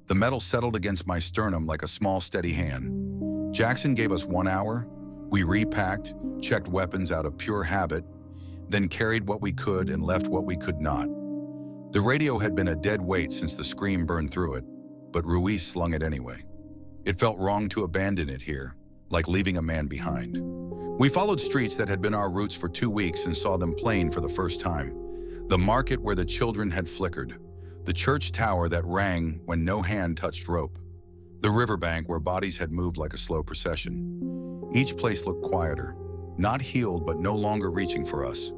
The metal settled against my sternum like a small, steady hand. Jackson gave us 1 hour. We repacked, checked weapons out of pure habit, then carried what we could and left what we could not. The radio had been a dead weight since the scream burned through it, but Ruiz slung it anyway. It felt wrong to abandon it here, like leaving a man behind. We followed streets that had been our routes for 2 weeks and saw them plain for the first time. The market where the children had flickered, the church tower that rang when no hand touched rope, the riverbank where bodies had moved like a slow procession. Each place looked quieter, not healed but no longer reaching for us.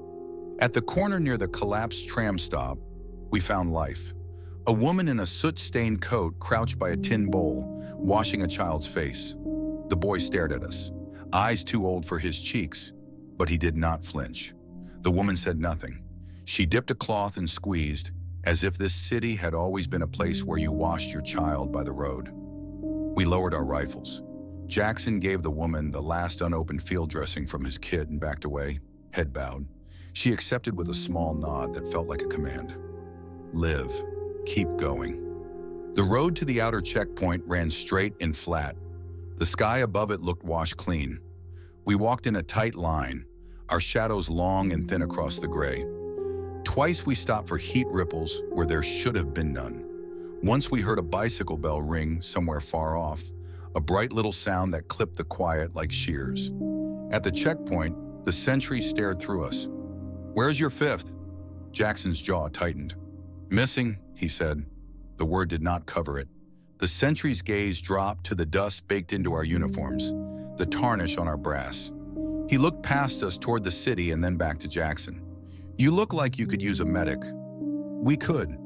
At the corner near the collapsed tram stop, we found life. A woman in a soot-stained coat crouched by a tin bowl, washing a child's face. The boy stared at us, eyes too old for his cheeks, but he did not flinch. The woman said nothing. She dipped a cloth and squeezed, as if this city had always been a place where you washed your child by the road. We lowered our rifles. Jackson gave the woman the last unopened field dressing from his kit and backed away, head bowed. She accepted with a small nod that felt like a command. Live. Keep going. The road to the outer checkpoint ran straight and flat. The sky above it looked washed clean. We walked in a tight line, our shadows long and thin across the gray. Twice we stopped for heat ripples where there should have been none. Once we heard a bicycle bell ring somewhere far off, a bright little sound that clipped the quiet like shears. At the checkpoint, the sentry stared through us. "Where's your fifth?" Jackson's jaw tightened. "Missing," he said. The word did not cover it. The sentry's gaze dropped to the dust baked into our uniforms, the tarnish on our brass. He looked past us toward the city and then back to Jackson. "You look like you could use a medic." We could.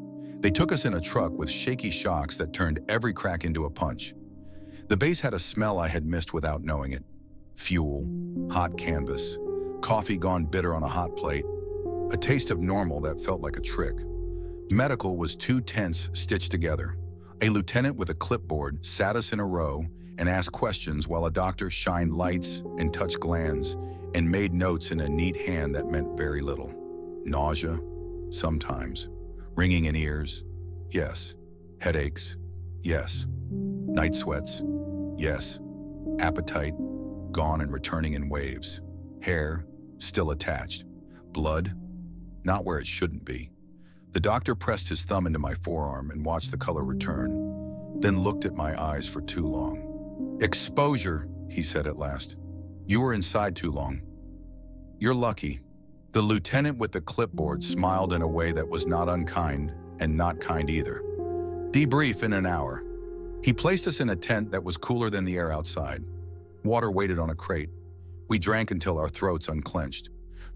They took us in a truck with shaky shocks that turned every crack into a punch. The base had a smell I had missed without knowing it. Fuel, hot canvas, coffee gone bitter on a hot plate, a taste of normal that felt like a trick. Medical was 2 tents stitched together. A lieutenant with a clipboard sat us in a row, and asked questions while a doctor shined lights and touched glands and made notes in a neat hand that meant very little. Nausea? Sometimes. Ringing in ears? Yes. Headaches? Yes. Night sweats? Yes. Appetite? Gone and returning in waves. Hair? Still attached. Blood? Not where it shouldn't be. The doctor pressed his thumb into my forearm and watched the color return, then looked at my eyes for too long. Exposure, he said at last. You were inside too long. You're lucky. The lieutenant with the clipboard smiled in a way that was not unkind and not kind either. Debrief in an hour. He placed us in a tent that was cooler than the air outside. Water waited on a crate. We drank until our throats unclenched.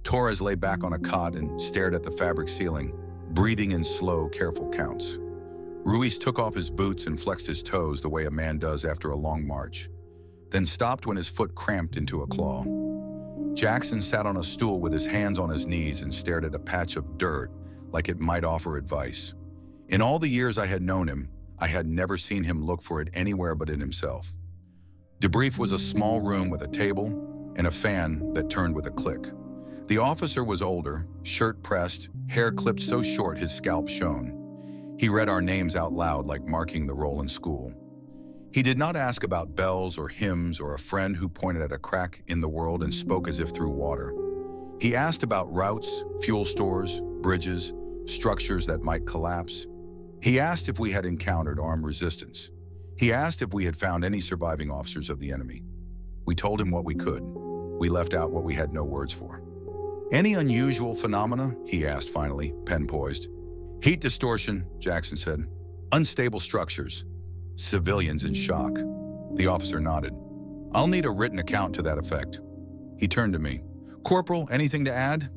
Torres lay back on a cot and stared at the fabric ceiling, breathing in slow, careful counts. Ruiz took off his boots and flexed his toes the way a man does after a long march, then stopped when his foot cramped into a claw. Jackson sat on a stool with his hands on his knees and stared at a patch of dirt like it might offer advice. In all the years I had known him, I had never seen him look for it anywhere but in himself. Debrief was a small room with a table and a fan that turned with a click. The officer was older, shirt pressed, hair clipped so short his scalp shone. He read our names out loud like marking the roll in school. He did not ask about bells or hymns or a friend who pointed at a crack in the world and spoke as if through water. He asked about routes, fuel stores, bridges, structures that might collapse. He asked if we had encountered armed resistance. He asked if we had found any surviving officers of the enemy. We told him what we could. We left out what we had no words for. Any unusual phenomena? He asked finally, pen poised. Heat distortion, Jackson said. Unstable structures. Civilians in shock. The officer nodded. I'll need a written account to that effect. He turned to me. Corporal, anything to add?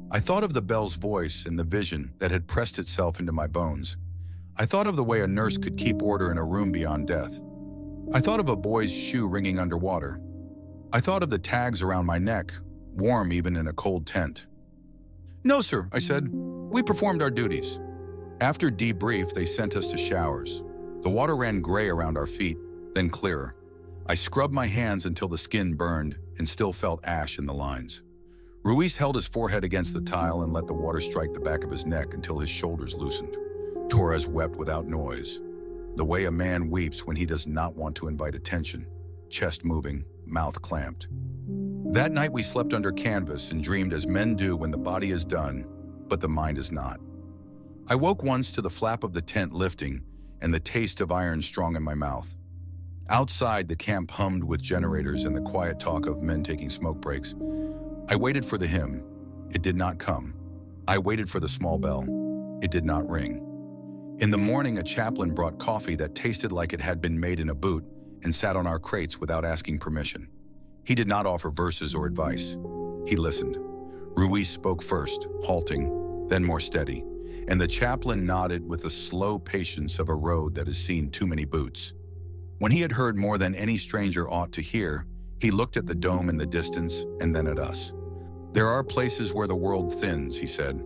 I thought of the bell's voice and the vision that had pressed itself into my bones. I thought of the way a nurse could keep order in a room beyond death. I thought of a boy's shoe ringing underwater. I thought of the tags around my neck, warm even in a cold tent. No, sir, I said. We performed our duties. After debrief, they sent us to showers. The water ran gray around our feet, then clearer. I scrubbed my hands until the skin burned and still felt ash in the lines. Ruiz held his forehead against the tile and let the water strike the back of his neck until his shoulders loosened. Torres wept without noise, the way a man weeps when he does not want to invite attention, chest moving, mouth clamped. That night we slept under canvas and dreamed as men do when the body is done, but the mind is not. I woke once to the flap of the tent lifting and the taste of iron strong in my mouth. Outside, the camp hummed with generators and the quiet talk of men taking smoke breaks. I waited for the hymn. It did not come. I waited for the small bell. It did not ring. In the morning, a chaplain brought coffee that tasted like it had been made in a boot and sat on our crates without asking permission. He did not offer verses or advice. He listened. Ruiz spoke first, halting, then more steady, and the chaplain nodded with the slow patience of a road that has seen too many boots. When he had heard more than any stranger ought to hear, he looked at the dome in the distance and then at us. There are places where the world thins, he said.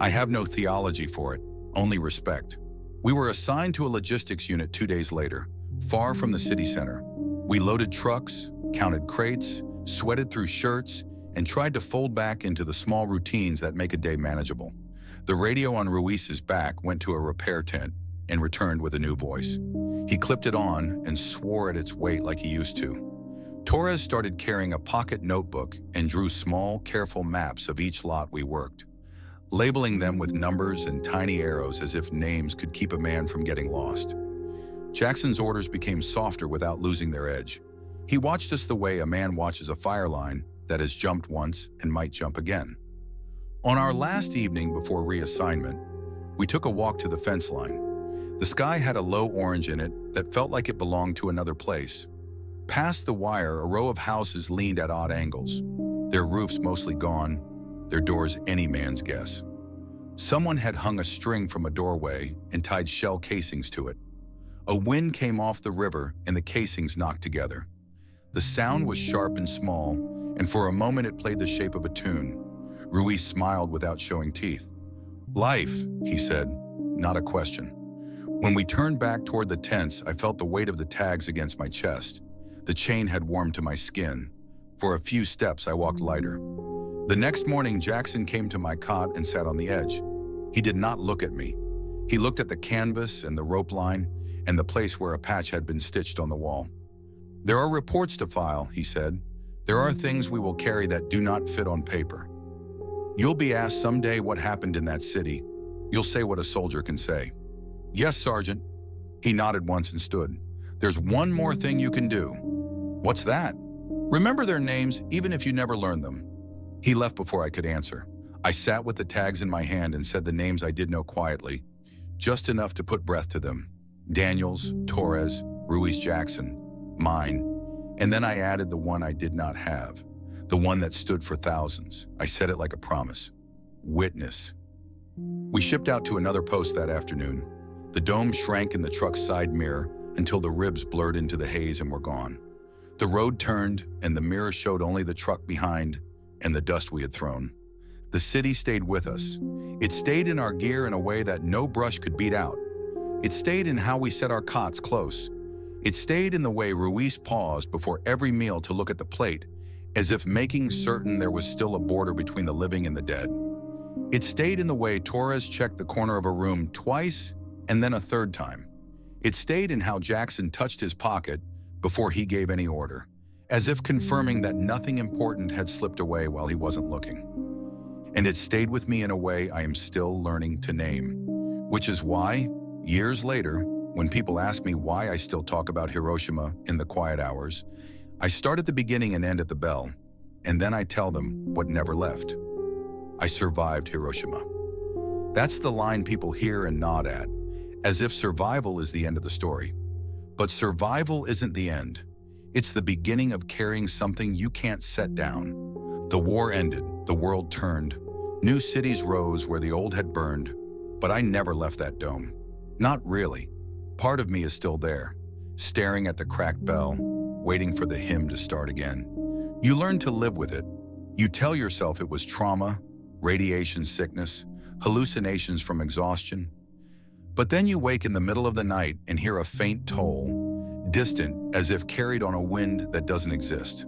I have no theology for it, only respect. We were assigned to a logistics unit 2 days later, far from the city center. We loaded trucks, counted crates, sweated through shirts, and tried to fold back into the small routines that make a day manageable. The radio on Ruiz's back went to a repair tent and returned with a new voice. He clipped it on and swore at its weight like he used to. Torres started carrying a pocket notebook and drew small, careful maps of each lot we worked, labeling them with numbers and tiny arrows as if names could keep a man from getting lost. Jackson's orders became softer without losing their edge. He watched us the way a man watches a fire line that has jumped once and might jump again. On our last evening before reassignment, we took a walk to the fence line. The sky had a low orange in it that felt like it belonged to another place. Past the wire, a row of houses leaned at odd angles, their roofs mostly gone, their doors any man's guess. Someone had hung a string from a doorway and tied shell casings to it. A wind came off the river and the casings knocked together. The sound was sharp and small, and for a moment it played the shape of a tune. Ruiz smiled without showing teeth. Life, he said, not a question. When we turned back toward the tents, I felt the weight of the tags against my chest. The chain had warmed to my skin. For a few steps, I walked lighter. The next morning, Jackson came to my cot and sat on the edge. He did not look at me. He looked at the canvas and the rope line and the place where a patch had been stitched on the wall. "There are reports to file," he said. "There are things we will carry that do not fit on paper. You'll be asked someday what happened in that city. You'll say what a soldier can say." "Yes, Sergeant." He nodded once and stood. "There's one more thing you can do." "What's that?" "Remember their names, even if you never learn them." He left before I could answer. I sat with the tags in my hand and said the names I did know quietly, just enough to put breath to them. Daniels, Torres, Ruiz Jackson, mine. And then I added the one I did not have, the one that stood for thousands. I said it like a promise. Witness. We shipped out to another post that afternoon. The dome shrank in the truck's side mirror until the ribs blurred into the haze and were gone. The road turned, and the mirror showed only the truck behind and the dust we had thrown. The city stayed with us. It stayed in our gear in a way that no brush could beat out. It stayed in how we set our cots close. It stayed in the way Ruiz paused before every meal to look at the plate, as if making certain there was still a border between the living and the dead. It stayed in the way Torres checked the corner of a room twice and then a third time. It stayed in how Jackson touched his pocket before he gave any order, as if confirming that nothing important had slipped away while he wasn't looking. And it stayed with me in a way I am still learning to name, which is why, years later, when people ask me why I still talk about Hiroshima in the quiet hours, I start at the beginning and end at the bell, and then I tell them what never left. I survived Hiroshima. That's the line people hear and nod at, as if survival is the end of the story. But survival isn't the end. It's the beginning of carrying something you can't set down. The war ended, the world turned, new cities rose where the old had burned, but I never left that dome. Not really. Part of me is still there, staring at the cracked bell, waiting for the hymn to start again. You learn to live with it. You tell yourself it was trauma, radiation sickness, hallucinations from exhaustion. But then you wake in the middle of the night and hear a faint toll, distant as if carried on a wind that doesn't exist.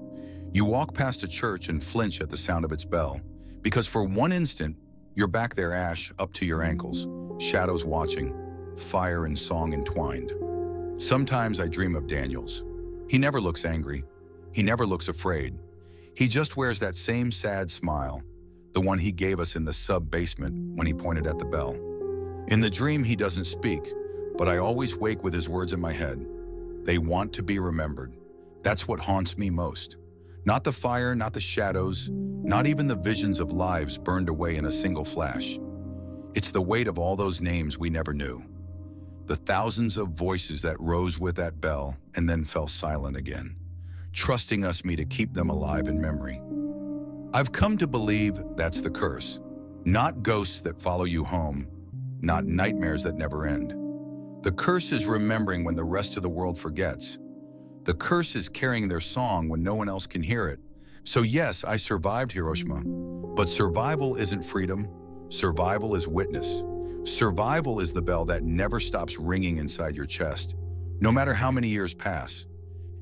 You walk past a church and flinch at the sound of its bell, because for one instant, you're back there, ash up to your ankles, shadows watching, fire and song entwined. Sometimes I dream of Daniels. He never looks angry. He never looks afraid. He just wears that same sad smile, the one he gave us in the sub-basement when he pointed at the bell. In the dream, he doesn't speak, but I always wake with his words in my head. They want to be remembered. That's what haunts me most. Not the fire, not the shadows, not even the visions of lives burned away in a single flash. It's the weight of all those names we never knew. The thousands of voices that rose with that bell and then fell silent again, trusting me to keep them alive in memory. I've come to believe that's the curse. Not ghosts that follow you home, not nightmares that never end. The curse is remembering when the rest of the world forgets. The curse is carrying their song when no one else can hear it. So yes, I survived Hiroshima, but survival isn't freedom. Survival is witness. Survival is the bell that never stops ringing inside your chest, no matter how many years pass.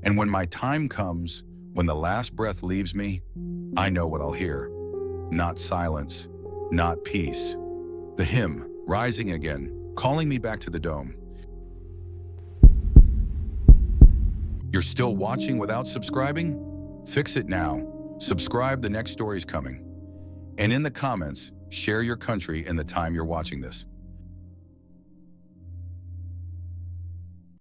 And when my time comes, when the last breath leaves me, I know what I'll hear. Not silence, not peace. The hymn, rising again, calling me back to the dome. You're still watching without subscribing? Fix it now. Subscribe, the next story's coming. And in the comments, share your country and the time you're watching this.